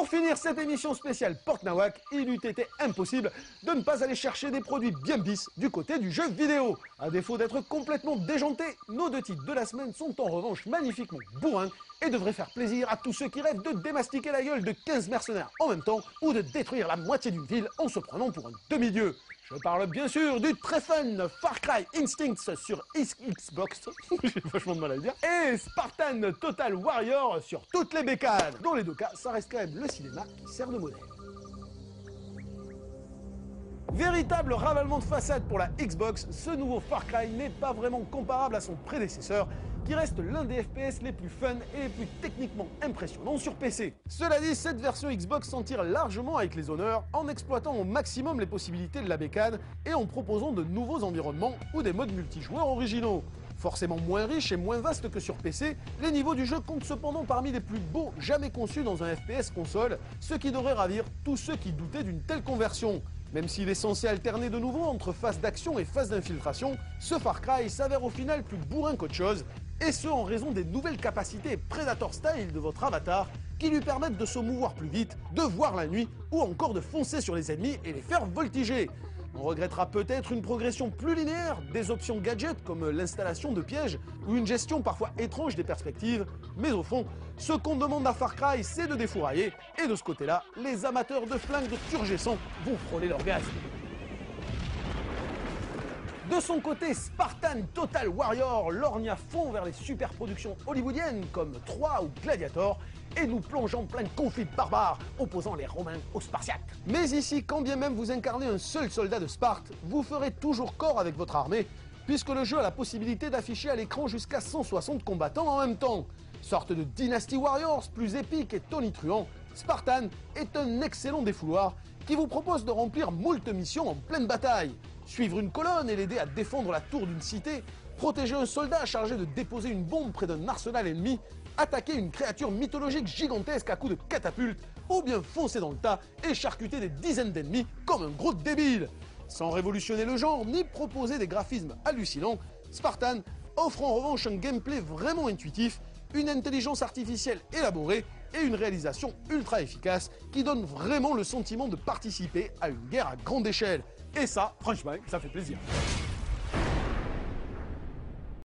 Pour finir cette émission spéciale Pork Nawak, il eût été impossible de ne pas aller chercher des produits bien bis du côté du jeu vidéo. À défaut d'être complètement déjantés, nos deux titres de la semaine sont en revanche magnifiquement bourrins et devraient faire plaisir à tous ceux qui rêvent de démastiquer la gueule de 15 mercenaires en même temps ou de détruire la moitié d'une ville en se prenant pour un demi-dieu. Je parle bien sûr du très fun Far Cry Instincts sur Xbox, j'ai vachement de mal à le dire, et Spartan Total Warrior sur toutes les bécanes. Dans les deux cas, ça reste quand même le cinéma qui sert de modèle. Véritable ravalement de façade pour la Xbox, ce nouveau Far Cry n'est pas vraiment comparable à son prédécesseur, qui reste l'un des FPS les plus fun et les plus techniquement impressionnants sur PC. Cela dit, cette version Xbox s'en tire largement avec les honneurs, en exploitant au maximum les possibilités de la bécane et en proposant de nouveaux environnements ou des modes multijoueurs originaux. Forcément moins riches et moins vastes que sur PC, les niveaux du jeu comptent cependant parmi les plus beaux jamais conçus dans un FPS console, ce qui devrait ravir tous ceux qui doutaient d'une telle conversion. Même s'il est censé alterner de nouveau entre phase d'action et phase d'infiltration, ce Far Cry s'avère au final plus bourrin qu'autre chose, et ce en raison des nouvelles capacités Predator Style de votre avatar qui lui permettent de se mouvoir plus vite, de voir la nuit ou encore de foncer sur les ennemis et les faire voltiger. On regrettera peut-être une progression plus linéaire, des options gadgets comme l'installation de pièges ou une gestion parfois étrange des perspectives, mais au fond, ce qu'on demande à Far Cry, c'est de défourailler, et de ce côté-là, les amateurs de flingues de turgescent vont frôler l'orgasme. De son côté, Spartan Total Warrior lorgne à fond vers les superproductions hollywoodiennes comme Troie ou Gladiator et nous plonge en plein conflit barbare opposant les Romains aux Spartiates. Mais ici, quand bien même vous incarnez un seul soldat de Sparte, vous ferez toujours corps avec votre armée puisque le jeu a la possibilité d'afficher à l'écran jusqu'à 160 combattants en même temps. Sorte de Dynasty Warriors plus épique et tonitruant, Spartan est un excellent défouloir qui vous propose de remplir moult missions en pleine bataille. Suivre une colonne et l'aider à défendre la tour d'une cité, protéger un soldat chargé de déposer une bombe près d'un arsenal ennemi, attaquer une créature mythologique gigantesque à coups de catapulte, ou bien foncer dans le tas et charcuter des dizaines d'ennemis comme un gros débile. Sans révolutionner le genre ni proposer des graphismes hallucinants, Spartan offre en revanche un gameplay vraiment intuitif, une intelligence artificielle élaborée et une réalisation ultra efficace qui donne vraiment le sentiment de participer à une guerre à grande échelle. Et ça, franchement, ça fait plaisir.